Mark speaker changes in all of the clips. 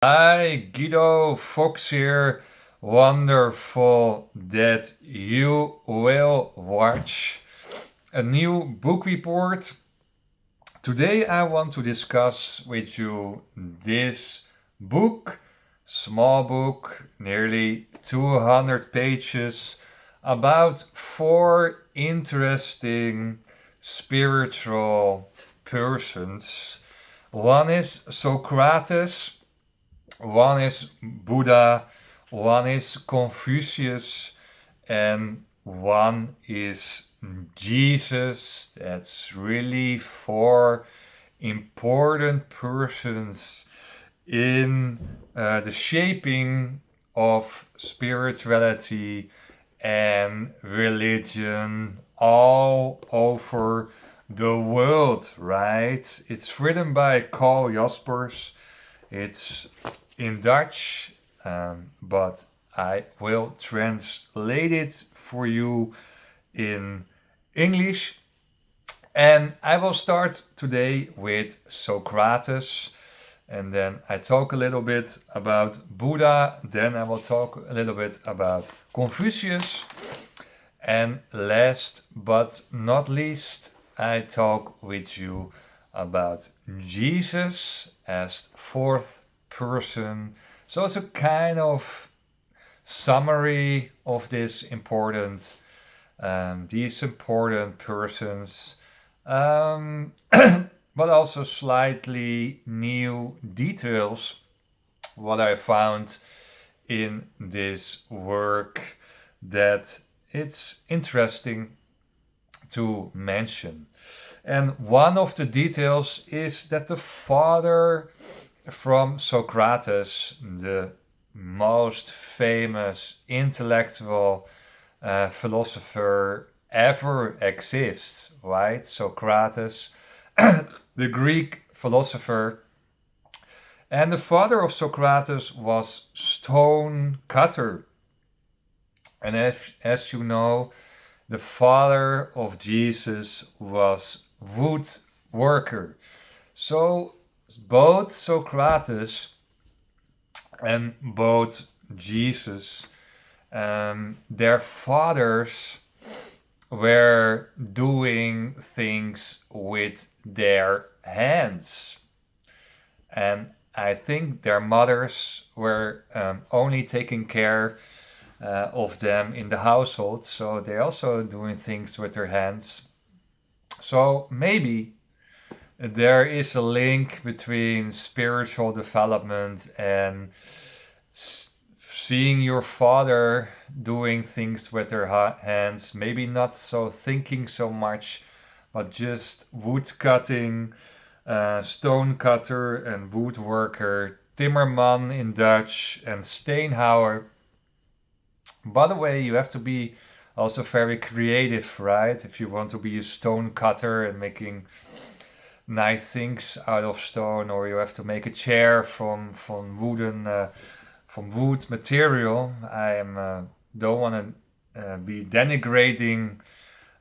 Speaker 1: Hi, Guido Fox here. Wonderful that you will watch a new book report. Today, I want to discuss with you this book, small book, nearly 200 pages, about four interesting spiritual persons. One is Socrates. One is Buddha, one is Confucius, and one is Jesus. That's really four important persons in the shaping of spirituality and religion all over the world, right? It's written by Carl Jaspers. It's in Dutch, but I will translate it for you in English. And I will start today with Socrates, and then I talk a little bit about Buddha, then I will talk a little bit about Confucius, and last but not least, I talk with you about Jesus as fourth person. So it's a kind of summary of these important persons, but also slightly new details. What I found in this work that it's interesting to mention. And one of the details is that the father from Socrates, the most famous intellectual philosopher ever exists, right? Socrates, the Greek philosopher. And the father of Socrates was stone cutter. And as you know, the father of Jesus was woodworker. So both Socrates and both Jesus, their fathers were doing things with their hands. And I think their mothers were only taking care of them in the household, so they're also doing things with their hands. So maybe there is a link between spiritual development and seeing your father doing things with their hands, maybe not so thinking so much, but just wood cutting, stone cutter and woodworker, timmerman in Dutch, and steenhouwer. By the way, you have to be also very creative, right? If you want to be a stone cutter and making nice things out of stone, or you have to make a chair from wood material. I am don't want to be denigrating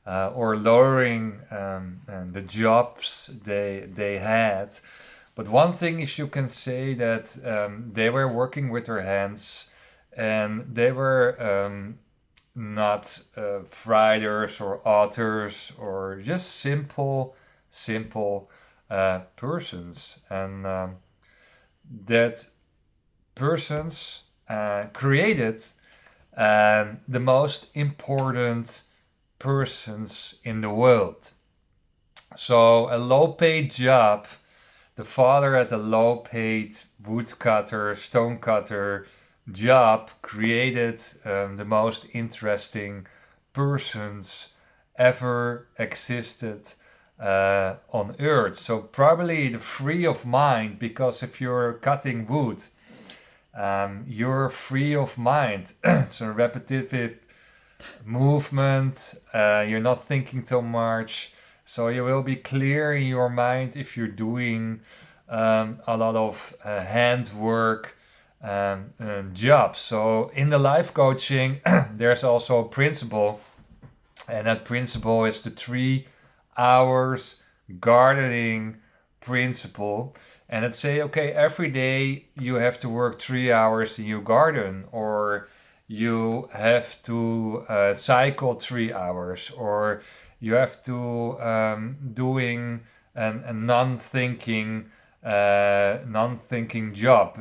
Speaker 1: or lowering the jobs they had. But one thing is you can say that they were working with their hands, and they were not writers or authors or just simple persons, and that persons created the most important persons in the world. So a low-paid job, the father had a low-paid woodcutter, stonecutter job, created the most interesting persons ever existed on earth. So probably the free of mind, because if you're cutting wood, you're free of mind. It's a repetitive movement. You're not thinking too much, so you will be clear in your mind if you're doing a lot of handwork jobs. So in the life coaching, there's also a principle, and that principle is the 3 hours gardening principle, and it say, okay, every day you have to work 3 hours in your garden, or you have to cycle 3 hours, or you have to doing a non-thinking job,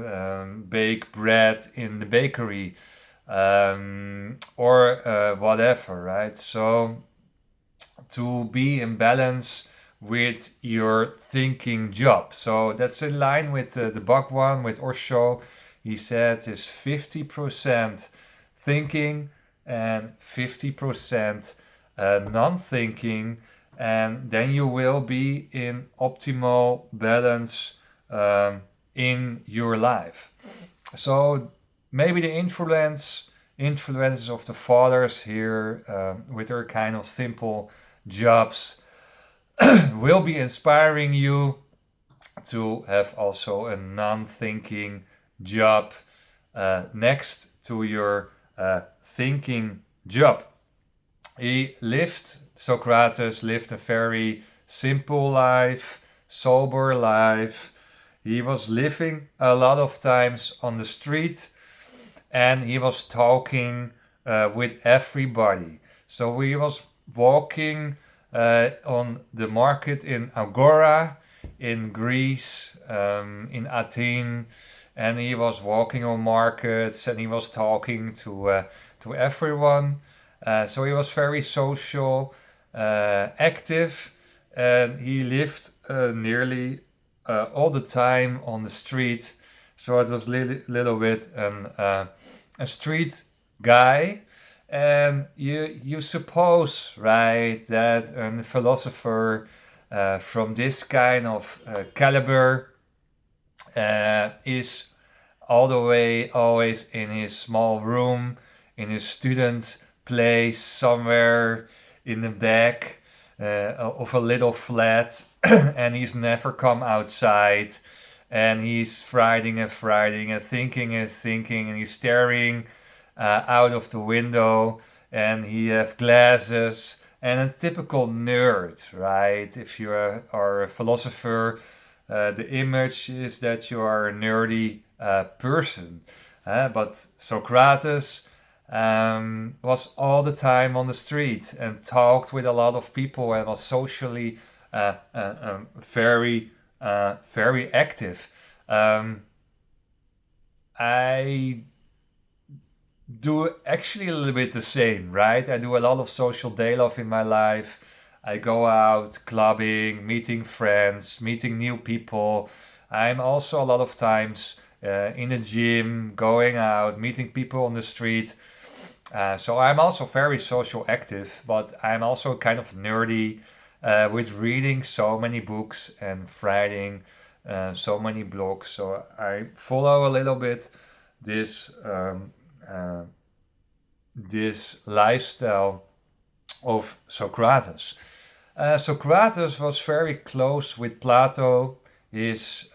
Speaker 1: bake bread in the bakery, or whatever, right? So to be in balance with your thinking job. So that's in line with the Bhagwan, with Osho. He said is 50% thinking and 50% non-thinking, and then you will be in optimal balance in your life. So maybe the influences of the fathers here, with their kind of simple jobs, will be inspiring you to have also a non-thinking job next to your thinking job. Socrates lived a very simple life, sober life. He was living a lot of times on the street, and he was talking with everybody. So he was walking on the market in Agora, in Greece, in Athens, and he was walking on markets, and he was talking to everyone. So he was very social, active, and he lived nearly all the time on the street. So it was little bit a street guy. And you suppose, right, that a philosopher from this kind of caliber is all the way always in his small room, in his student place, somewhere in the back of a little flat, and he's never come outside, and he's writing and writing and thinking, and he's staring out of the window, and he have glasses, and a typical nerd, right? If you are a philosopher, the image is that you are a nerdy person. But Socrates was all the time on the street and talked with a lot of people, and was socially very, very active. I do actually a little bit the same, right? I do a lot of social day love in my life. I go out clubbing, meeting friends, meeting new people. I'm also a lot of times in the gym, going out, meeting people on the street. So I'm also very social active, but I'm also kind of nerdy with reading so many books and writing so many blogs. So I follow a little bit this this lifestyle of Socrates. Socrates was very close with Plato, his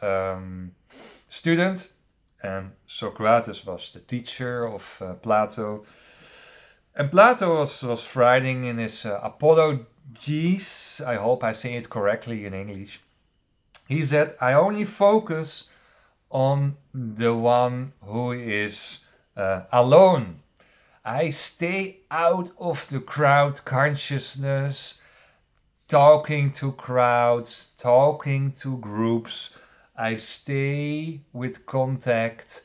Speaker 1: student, and Socrates was the teacher of Plato. And Plato was writing in his Apologies, I hope I say it correctly in English. He said, I only focus on the one who is alone. I stay out of the crowd consciousness, talking to crowds, talking to groups. I stay with contact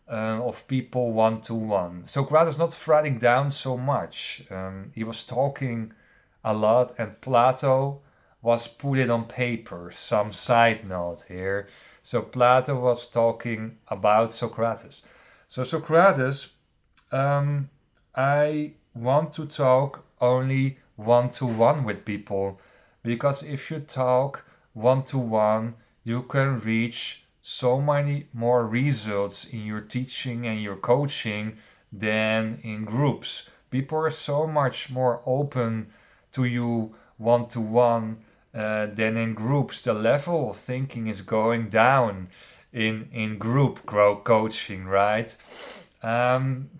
Speaker 1: of people one to one. Socrates not writing down so much. He was talking a lot, and Plato was put it on paper. Some side note here. So Plato was talking about Socrates. So Socrates, I want to talk only one to one with people, because if you talk one to one, you can reach so many more results in your teaching and your coaching than in groups. People are so much more open to you one to one than in groups. The level of thinking is going down in group coaching, right?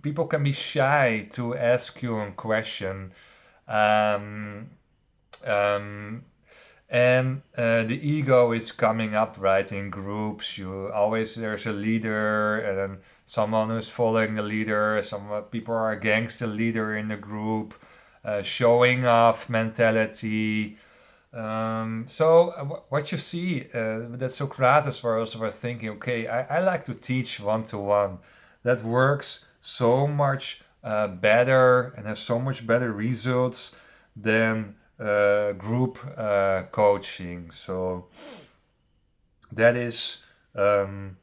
Speaker 1: People can be shy to ask you a question. Um, um, And the ego is coming up, right, in groups. You always, there's a leader, and then someone who's following the leader. Some people are against the leader in the group. Showing off mentality. What you see, that Socrates was thinking, okay, I like to teach one to one. That works so much better and has so much better results than group coaching. So that is one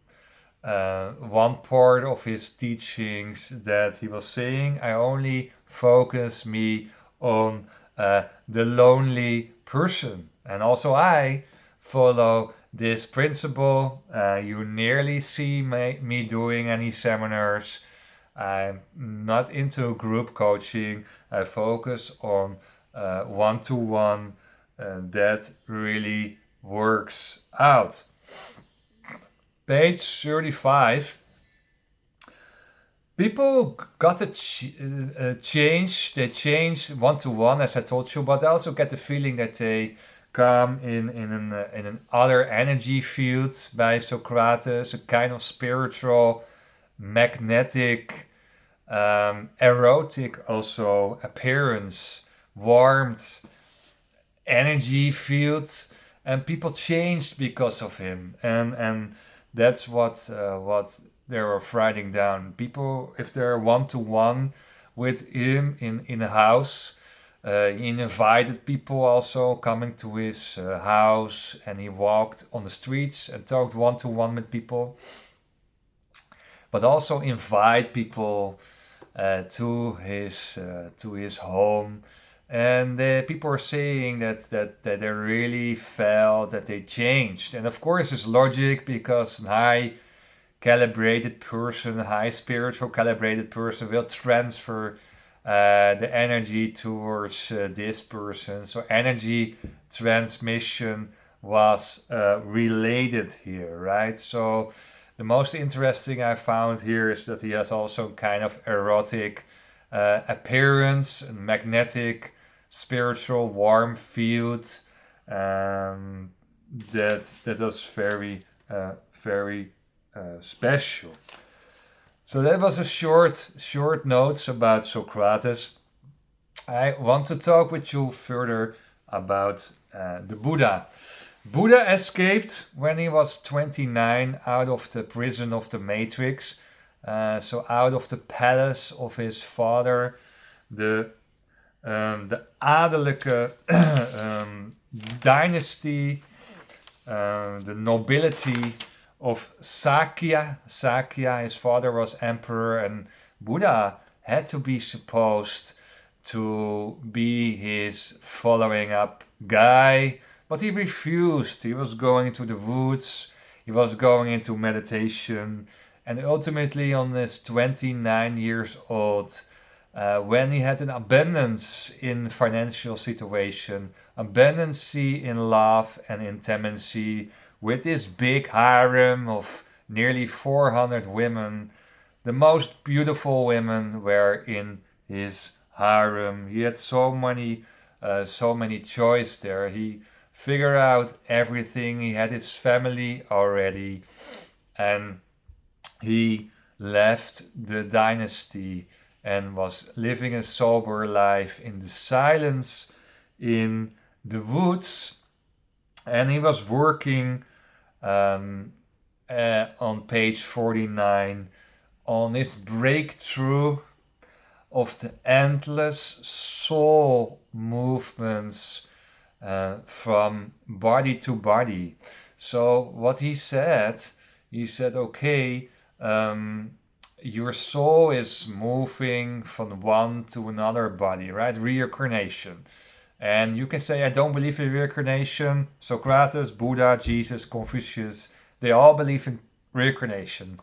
Speaker 1: part of his teachings that he was saying. I only focus me on the lonely person, and also I follow this principle. You nearly see me doing any seminars. I'm not into group coaching. I focus on one to one. That really works out. Page 35. People got to change. They change one to one, as I told you, but I also get the feeling that they come in an other energy field by Socrates, a kind of spiritual, magnetic, erotic also appearance, warmth, energy field, and people changed because of him, and that's what they were writing down. People, if they're one to one with him in a house, he invited people also coming to his house, and he walked on the streets and talked one to one with people, but also invite people to his home. And people are saying that they really felt that they changed. And of course, it's logic, because a high calibrated person, a high spiritual calibrated person will transfer the energy towards this person. So energy transmission was related here, right? So the most interesting I found here is that he has also kind of erotic appearance, magnetic, spiritual, warm field. That was very special. So that was a short notes about Socrates. I want to talk with you further about the Buddha. Buddha escaped when he was 29 out of the prison of the Matrix, so out of the palace of his father, de adellijke dynasty, the nobility of Sakya. Sakya, his father was emperor, and Buddha had to be supposed to be his following up guy, but he refused. He was going to the woods, he was going into meditation, and ultimately, on his 29 years old, when he had an abundance in financial situation, abundance in love and intimacy, with this big harem of nearly 400 women, the most beautiful women were in his harem. He had so many choice there. He figured out everything. He had his family already, and he left the dynasty and was living a sober life in the silence in the woods. And he was working on page 49 on his breakthrough of the endless soul movements from body to body. So what he said, okay, your soul is moving from one to another body, right? Reincarnation. And you can say, I don't believe in reincarnation. Socrates, Buddha, Jesus, Confucius, they all believe in reincarnation.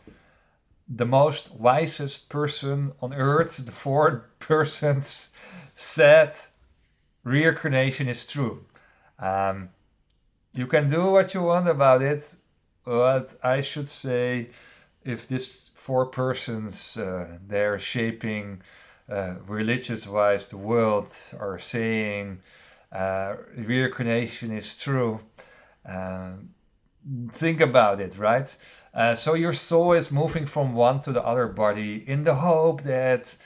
Speaker 1: The most wisest person on earth, the four persons, said reincarnation is true. You can do what you want about it, but I should say, if this four persons, they're shaping religious-wise the world, are saying reincarnation is true, think about it, right? So your soul is moving from one to the other body in the hope that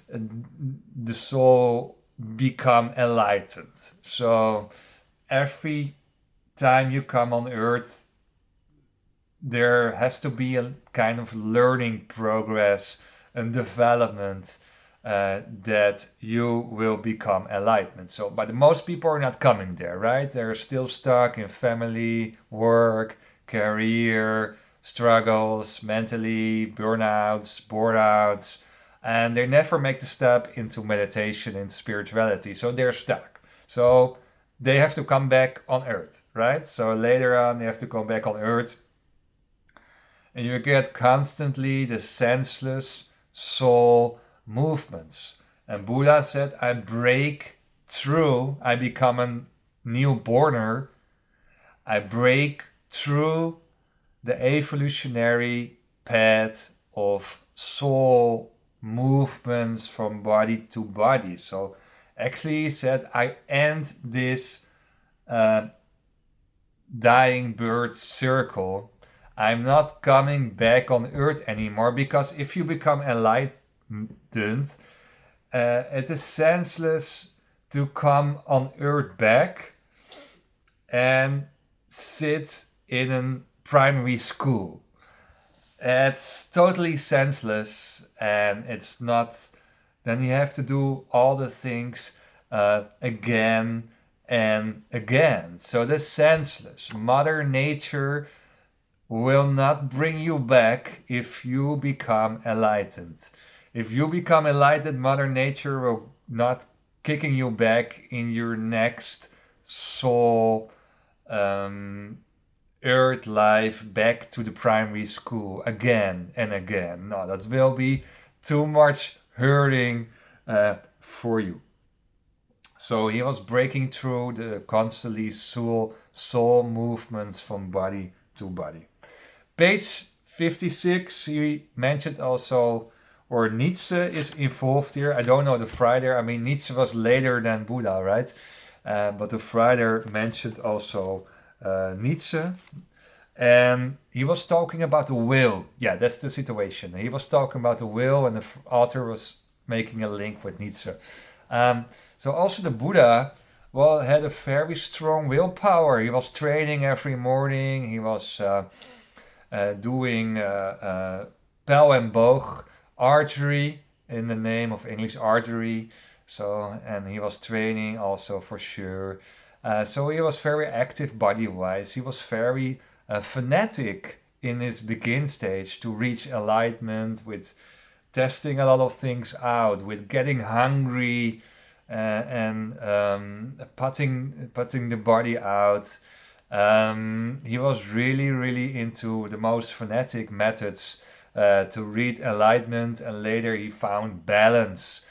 Speaker 1: the soul become enlightened. So every time you come on earth, there has to be a kind of learning progress and development that you will become enlightenment. So, but most people are not coming there, right? They're still stuck in family, work, career, struggles, mentally, burnouts, bored outs, and they never make the step into meditation and spirituality. So they're stuck. So they have to come back on earth, right? So later on, they have to come back on earth, and you get constantly the senseless soul movements. And Buddha said, I break through, I become a newborner, I break through the evolutionary path of soul movements from body to body. So actually he said, I end this dying bird circle. I'm not coming back on earth anymore, because if you become enlightened, it is senseless to come on earth back and sit in a primary school. It's totally senseless, and it's not. Then you have to do all the things again and again. So that's senseless. Mother Nature will not bring you back if you become enlightened. If you become enlightened, Mother Nature will not kicking you back in your next soul earth life back to the primary school again and again. No, that will be too much hurting for you. So he was breaking through the constantly soul movements from body to body. Page 56, he mentioned also, or Nietzsche is involved here. I don't know the writer. I mean, Nietzsche was later than Buddha, right? But the writer mentioned also Nietzsche. And he was talking about the will. Yeah, that's the situation. He was talking about the will, and the author was making a link with Nietzsche. So also the Buddha, well, had a very strong willpower. He was training every morning. He was doing pijl and boog archery, in the name of English archery. So, and he was training also for sure. So he was very active body-wise. He was very fanatic in his begin stage to reach enlightenment, with testing a lot of things out, with getting hungry and putting the body out. He was really into the most fanatic methods to reach enlightenment, and later he found balance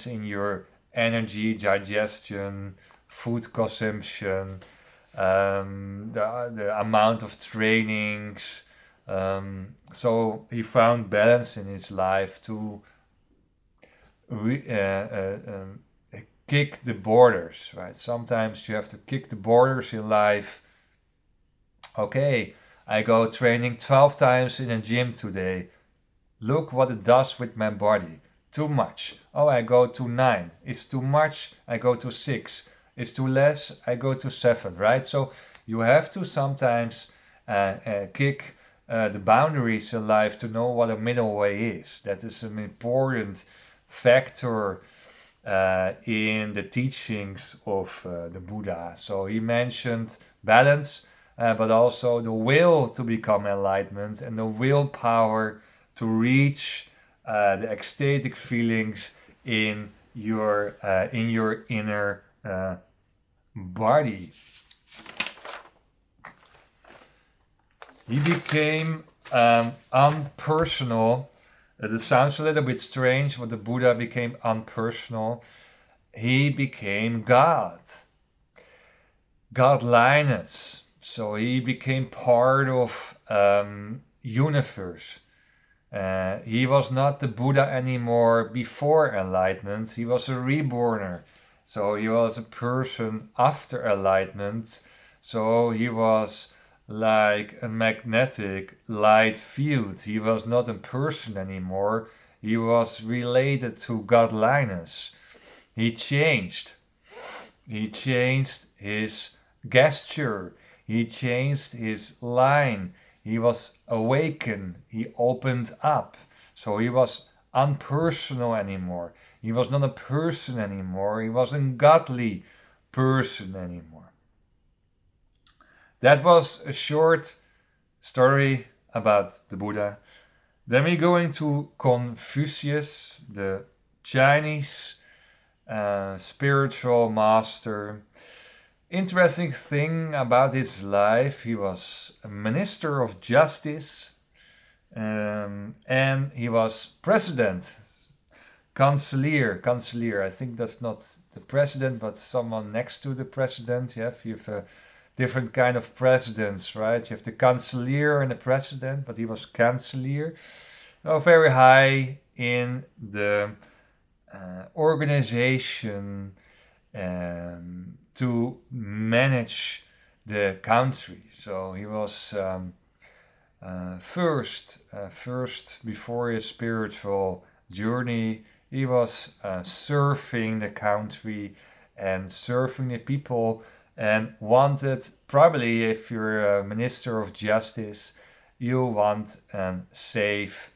Speaker 1: in your energy, digestion, food consumption, the amount of trainings. So he found balance in his life to kick the borders, right? Sometimes you have to kick the borders in life. Okay, I go training 12 times in a gym today. Look what it does with my body. Too much. Oh, I go to 9. It's too much. I go to 6. It's too less. I go to 7, right? So you have to sometimes kick the boundaries in life to know what a middle way is. That is an important factor in the teachings of the Buddha. So he mentioned balance, but also the will to become enlightenment and the willpower to reach the ecstatic feelings in your inner body. He became unpersonal. It sounds a little bit strange, but the Buddha became unpersonal. He became God. Godliness. So he became part of universe. He was not the Buddha anymore before enlightenment. He was a reborner. So he was a person after enlightenment. So he was like a magnetic light field. He was not a person anymore. He was related to godliness. He changed. He changed his gesture. He changed his line. He was awakened. He opened up. So he was unpersonal anymore. He was not a person anymore. He wasn't godly person anymore. That was a short story about the Buddha. Then we go into Confucius, the Chinese spiritual master. Interesting thing about his life, he was a minister of justice, and he was president, Kanselier. I think that's not the president, but someone next to the president. You have a different kind of presidents, right? You have the Kanselier and the president, but he was Kanselier. Oh, very high in the organization to manage the country. So he was first before his spiritual journey, he was serving the country and serving the people, and wanted, probably if you're a minister of justice, you want a safe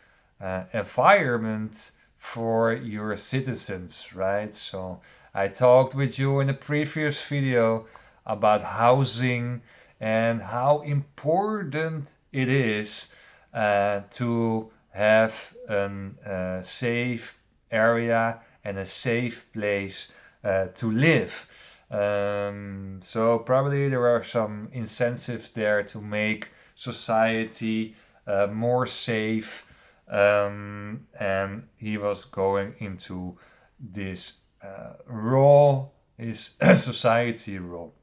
Speaker 1: environment for your citizens, right? So I talked with you in a previous video about housing and how important it is to have a safe area and a safe place to live. So probably there are some incentives there to make society more safe, and he was going into this role, his society role.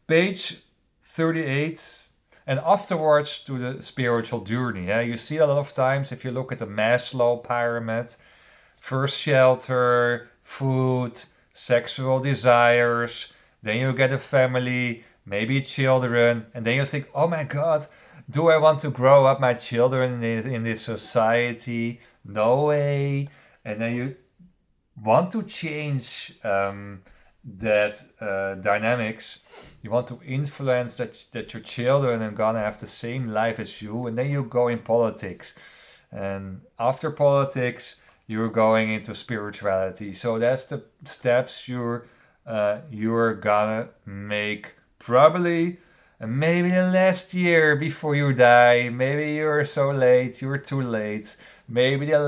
Speaker 1: Page 38, and afterwards to the spiritual journey. Yeah? You see a lot of times if you look at the Maslow pyramid, first shelter, food, sexual desires, then you get a family, maybe children, and then you think, oh my God, do I want to grow up my children in this society? No way. And then you want to change that dynamics. You want to influence that your children are gonna have the same life as you, and then you go in politics. And after politics, you're going into spirituality. So that's the steps you're gonna make probably. And maybe the last year before you die, maybe you're so late, you're too late. Maybe the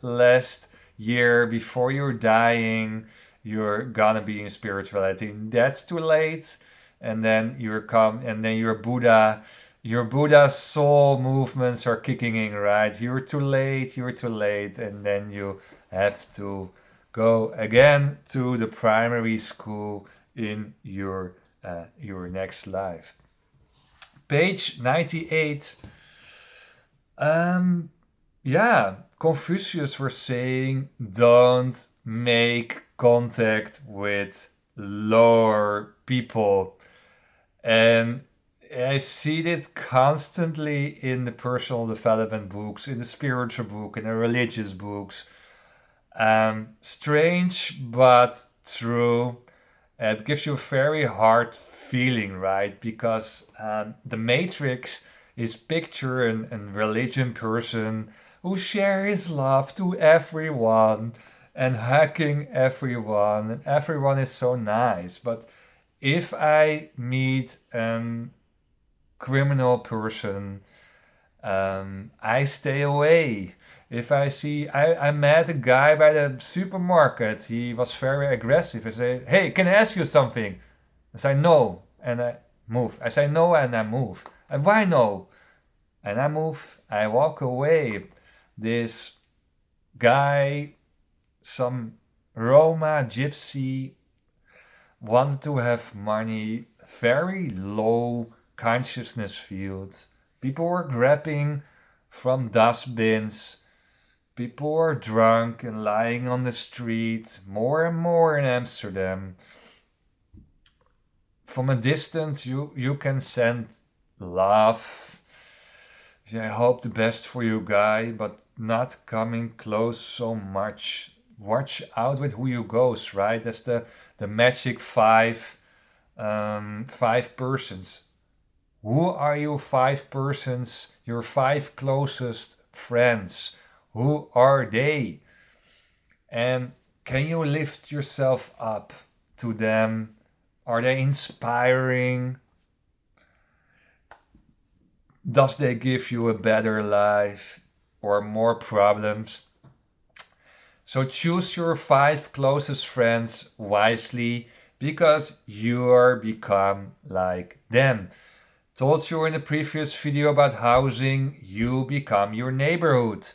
Speaker 1: last year before you're dying, you're gonna be in spirituality. That's too late. And then your Buddha, your Buddha soul movements are kicking in, right? You're too late, and then you have to go again to the primary school in your next life. Page 98. Confucius was saying, don't make contact with lower people. And I see it constantly in the personal development books, in the spiritual book, in the religious books. Strange, but true. It gives you a very hard feeling, right? Because the Matrix is picturing a religion person who shares his love to everyone and hugging everyone, and everyone is so nice. But if I meet a criminal person, I stay away. If I see, I met a guy by the supermarket. He was very aggressive. I say, hey, can I ask you something? I say no, and I move. I say no, and I move. And why no? And I move. I walk away. This guy, some Roma gypsy, wanted to have money, very low consciousness field. People were grabbing from dustbins. People are drunk and lying on the street, more and more in Amsterdam. From a distance, you can send love. Yeah, I hope the best for you, guy, but not coming close so much. Watch out with who you goes, right? That's the magic five persons. Who are your five persons, your five closest friends? Who are they? And can you lift yourself up to them? Are they inspiring? Does they give you a better life or more problems? So choose your five closest friends wisely because you're become like them. Told you in the previous video about housing, you become your neighborhood.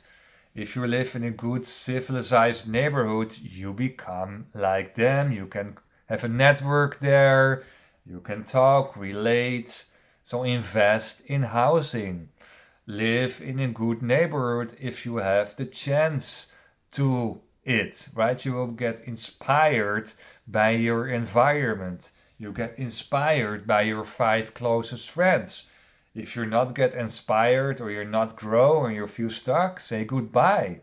Speaker 1: If you live in a good civilized neighborhood, you become like them. You can have a network there, you can talk, relate. So invest in housing. Live in a good neighborhood if you have the chance to it, right? You will get inspired by your environment. You get inspired by your five closest friends. If you're not get inspired or you're not grow or you feel stuck, say goodbye.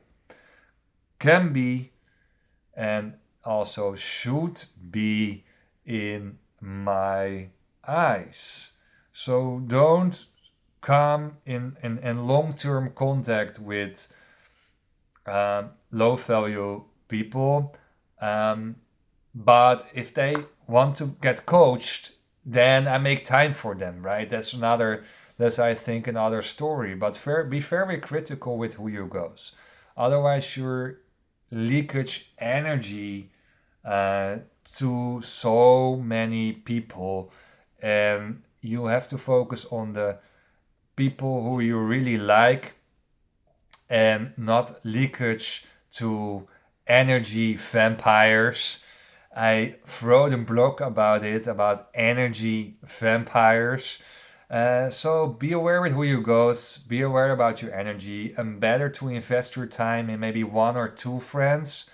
Speaker 1: Can be and also should be in my eyes. So don't come in long-term contact with low value people. But if they want to get coached, then I make time for them, right? That's I think another story. But be very critical with who you goes. Otherwise, your leakage energy uh, to so many people, and you have to focus on the people who you really like and not leakage to energy vampires. I wrote a blog about it, about energy vampires. So be aware with who you goes, be aware about your energy, and better to invest your time in maybe one or two friends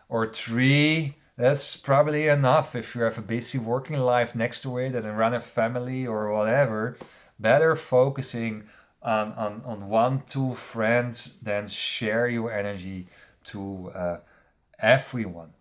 Speaker 1: or three. That's probably enough if you have a busy working life next to it and run a family or whatever. Better focusing on one, two friends than share your energy to everyone.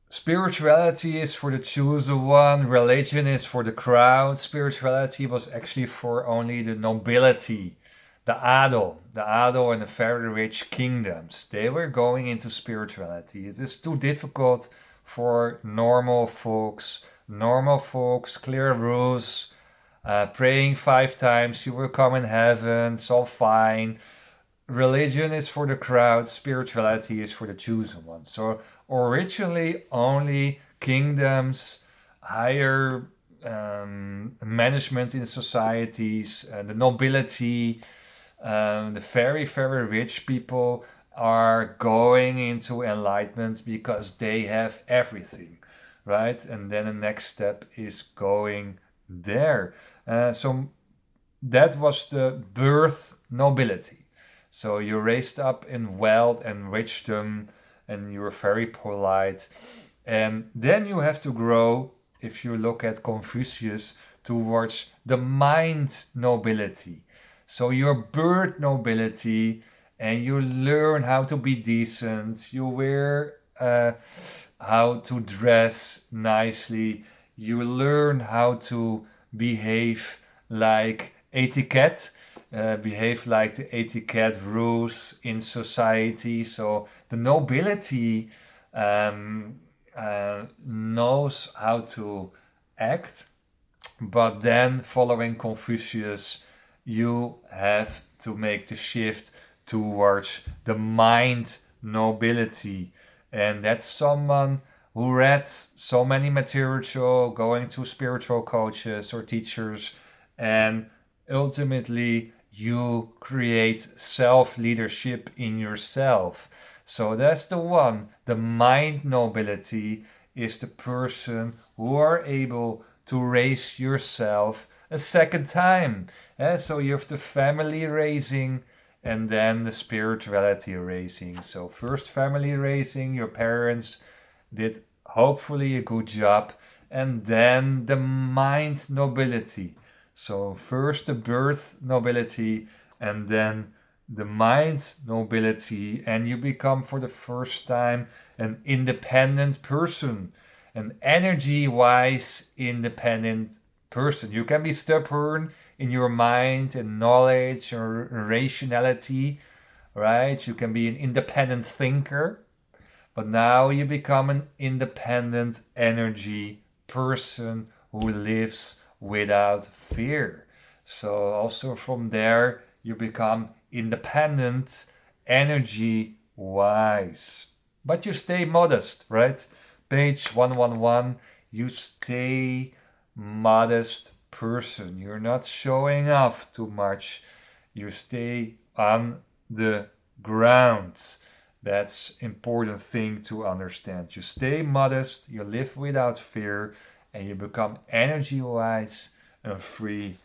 Speaker 1: Spirituality is for the chosen one, religion is for the crowd. Spirituality was actually for only the nobility, the adel and the very rich kingdoms. They were going into spirituality. It is too difficult for normal folks. Normal folks, clear rules, praying 5 times, you will come in heaven, it's all fine. Religion is for the crowd, spirituality is for the chosen ones. So originally only kingdoms, higher management in societies, the nobility, the very, very rich people are going into enlightenment because they have everything, right? And then the next step is going there. So that was the birth nobility. So you're raised up in wealth and richdom, and you're very polite. And then you have to grow, if you look at Confucius, towards the mind nobility. So your birth nobility, and you learn how to be decent. You wear how to dress nicely. You learn how to behave like etiquette, behave like the etiquette rules in society. So the nobility knows how to act, but then following Confucius, you have to make the shift towards the mind nobility. And that's someone who read so many material, going to spiritual coaches or teachers, and ultimately you create self leadership in yourself. So that's the one. The mind nobility is the person who are able to raise yourself a second time. So you have the family raising and then the spirituality raising. So first family raising, your parents did hopefully a good job, and then the mind nobility. So first the birth nobility and then the mind nobility, and you become for the first time an independent person, an energy wise independent person. You can be stubborn in your mind and knowledge or rationality, right? You can be an independent thinker, but now you become an independent energy person who lives without fear. So also from there you become independent, energy wise. But you stay modest, right? Page 111, you stay modest person. You're not showing off too much. You stay on the ground. That's important thing to understand. You stay modest, you live without fear, and you become energy-wise a free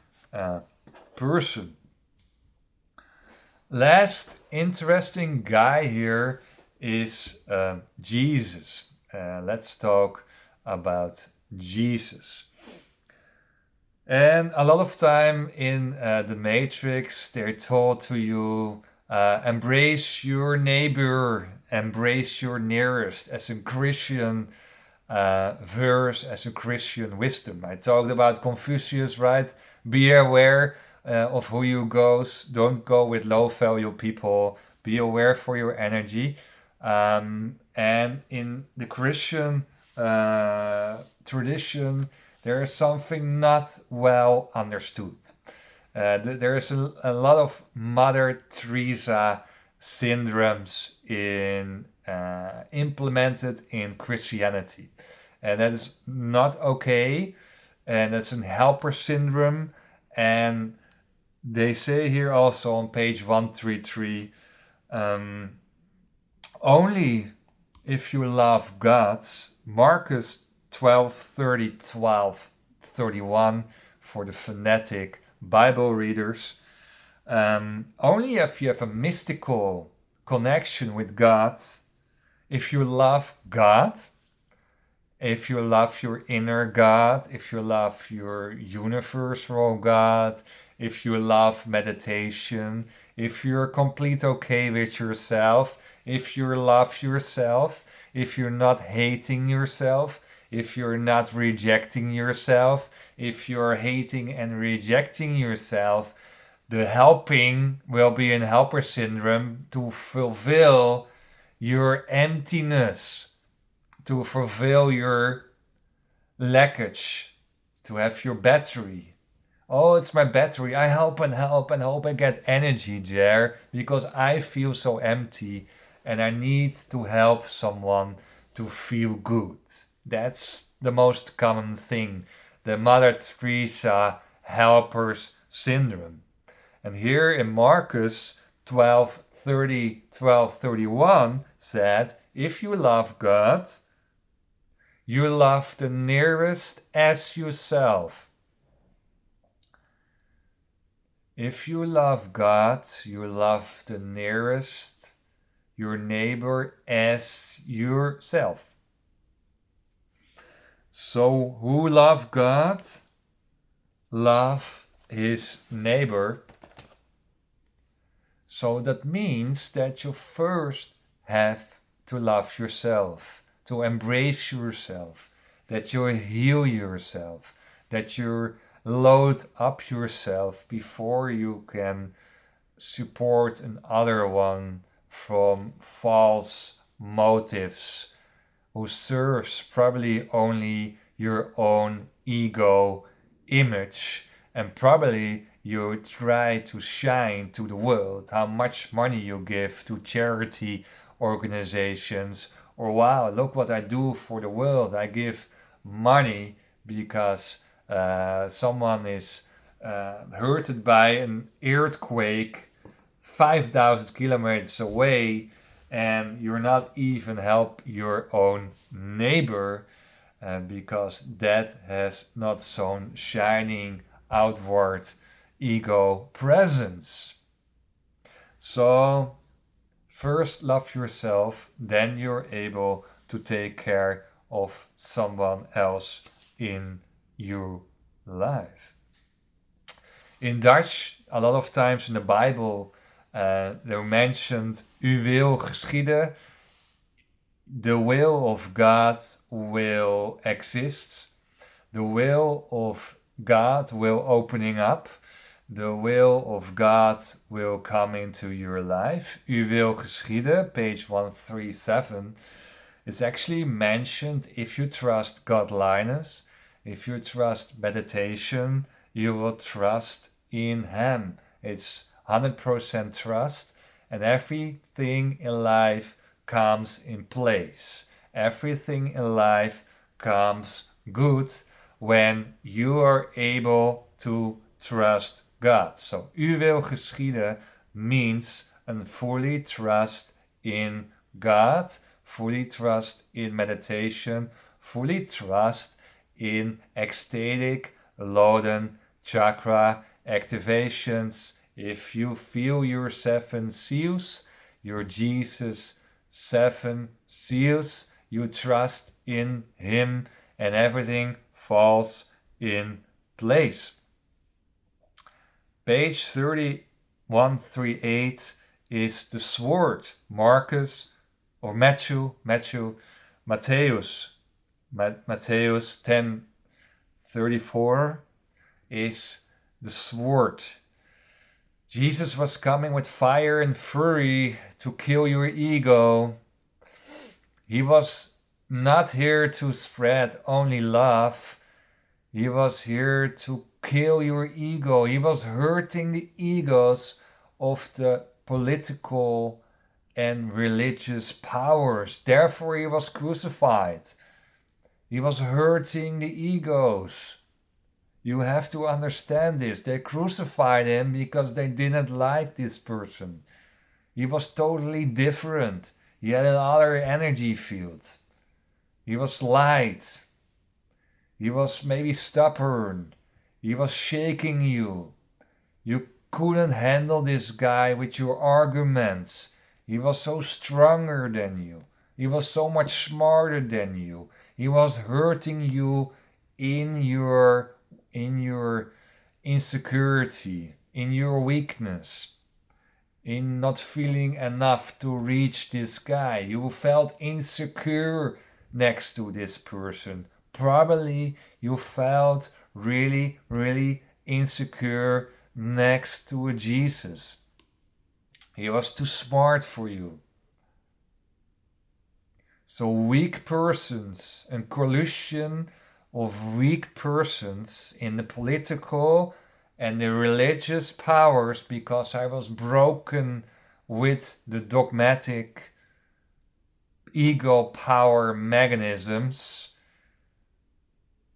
Speaker 1: person. Last interesting guy here is Jesus. Let's talk about Jesus. And a lot of time in the Matrix, they're told to you, embrace your neighbor, embrace your nearest, as a Christian verse, as a Christian wisdom. I talked about Confucius, right? Be aware of who you goes. Don't go with low value people. Be aware for your energy. And in the Christian tradition, there is something not well understood. There is a lot of Mother Teresa syndromes implemented in Christianity, and that is not okay. And that's a helper syndrome. And they say here also on page 133, only if you love God, Marcus 12:30, 12:31 for the fanatic Bible readers. Only if you have a mystical connection with God, if you love God, if you love your inner God, if you love your universal God, if you love meditation, if you're complete okay with yourself, if you love yourself, if you're not hating yourself, if you're not rejecting yourself, if you're hating and rejecting yourself, the helping will be in helper syndrome to fulfill your emptiness, to fulfill your lackage, to have your battery. Oh, it's my battery. I help and help and hope I get energy there because I feel so empty and I need to help someone to feel good. That's the most common thing. The Mother Teresa helpers syndrome. And here in Marcus 12:30, 12:31 said, if you love God, you love the nearest as yourself. If you love God, you love the nearest, your neighbor, as yourself. So who love God? Love his neighbor. So that means that you first have to love yourself, to embrace yourself, that you heal yourself, that you load up yourself before you can support another one from false motives who serves probably only your own ego image, and probably you try to shine to the world how much money you give to charity organizations, or wow, look what I do for the world. I give money because someone is hurted by an earthquake 5,000 kilometers away, and you're not even help your own neighbor because that has not shown shining outward ego presence. So first love yourself, then you're able to take care of someone else in your life. In Dutch, a lot of times in the Bible, they're mentioned, "U wil geschieden." The will of God will exist. The will of God will opening up. The will of God will come into your life. U wil geschieden, page 137. It's actually mentioned if you trust godliness, if you trust meditation, you will trust in Him. It's 100% trust, and everything in life comes in place. Everything in life comes good when you are able to trust God. So, U wil geschieden means and fully trust in God, fully trust in meditation, fully trust in ecstatic Loden chakra activations. If you feel your 7 seals, your Jesus 7 seals, you trust in Him and everything falls in place. Page 3138 is the sword. Matthäus 10:34 is the sword. Jesus was coming with fire and fury to kill your ego. He was not here to spread only love. He was here to kill your ego. He was hurting the egos of the political and religious powers. Therefore, he was crucified. He was hurting the egos. You have to understand this. They crucified him because they didn't like this person. He was totally different. He had another energy field. He was light. He was maybe stubborn. He was shaking you. You couldn't handle this guy with your arguments. He was so stronger than you. He was so much smarter than you. He was hurting you in your insecurity, in your weakness, in not feeling enough to reach this guy. You felt insecure next to this person. Probably you felt really, really insecure next to a Jesus. He was too smart for you. So weak persons, a collusion of weak persons in the political and the religious powers, because I was broken with the dogmatic ego power mechanisms.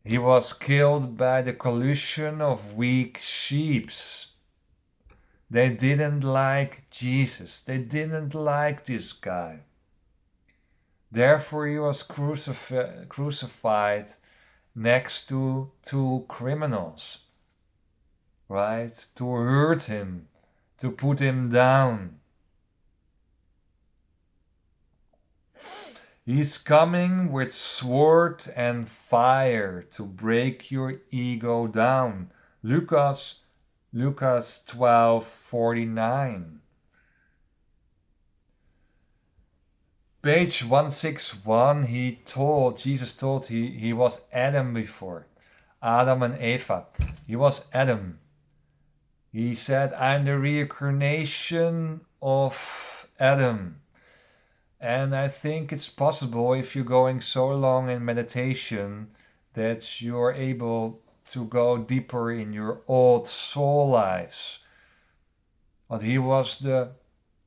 Speaker 1: He was killed by the collusion of weak sheeps. They didn't like Jesus. They didn't like this guy. Therefore, he was crucified next to 2 criminals, right? To hurt him, to put him down. He's coming with sword and fire to break your ego down. Lucas 12:49. Page 161, Jesus told he was Adam before. Adam and Eva. He was Adam. He said, I'm the reincarnation of Adam. And I think it's possible, if you're going so long in meditation, that you're able to go deeper in your old soul lives. But he was the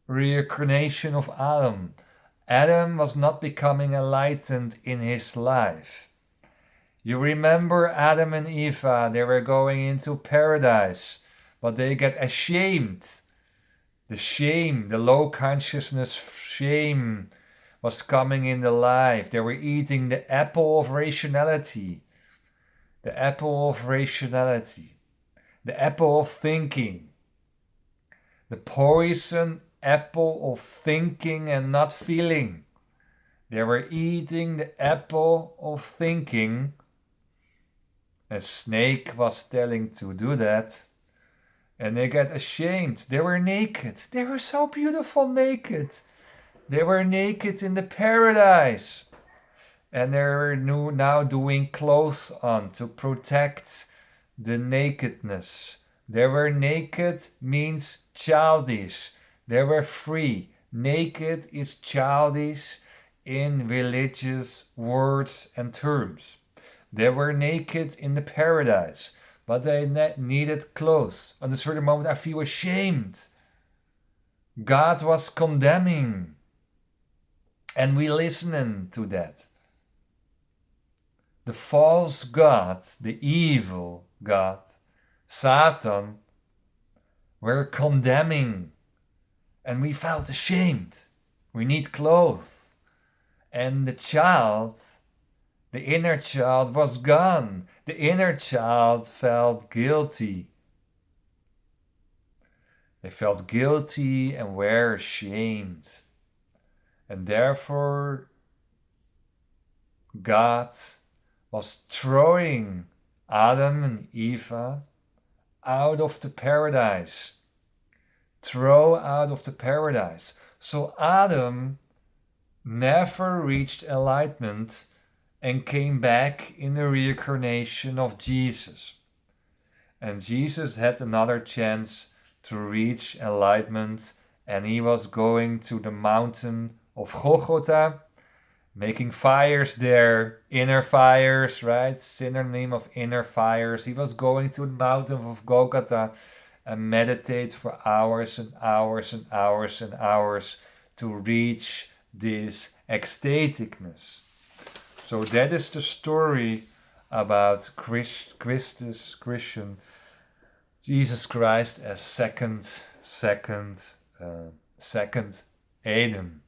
Speaker 1: reincarnation of Adam. Adam was not becoming enlightened in his life. You remember Adam and Eva, they were going into paradise, but they get ashamed. The shame, the low consciousness shame was coming in the life. They were eating the apple of rationality. The apple of rationality. the apple of thinking, the poison apple of thinking and not feeling. They were eating the apple of thinking. A snake was telling to do that, and they got ashamed. They were naked. They were so beautiful naked. They were naked in the paradise. And they were now doing clothes on to protect the nakedness. They were naked means childish. They were free. Naked is childish in religious words and terms. They were naked in the paradise, but they needed clothes. At a certain moment, I feel ashamed. God was condemning, and we listening to that. The false God, the evil God, Satan, were condemning, and we felt ashamed. We need clothes. And the child, the inner child, was gone. The inner child felt guilty. They felt guilty and were ashamed. And therefore, God was throwing Adam and Eve out of the paradise. Throw out of the paradise. So Adam never reached enlightenment and came back in the reincarnation of Jesus. And Jesus had another chance to reach enlightenment, and he was going to the mountain of Golgotha, making fires there, inner fires, right? Synonym of inner fires. He was going to the mountain of Golgotha and meditate for hours and hours and hours and hours to reach this ecstaticness. So that is the story about Christian Jesus Christ as second Adam.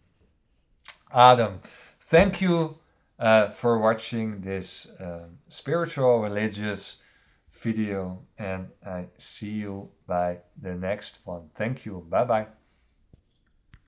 Speaker 1: Adam. Thank you for watching this spiritual religious video, and I see you by the next one. Thank you. Bye bye.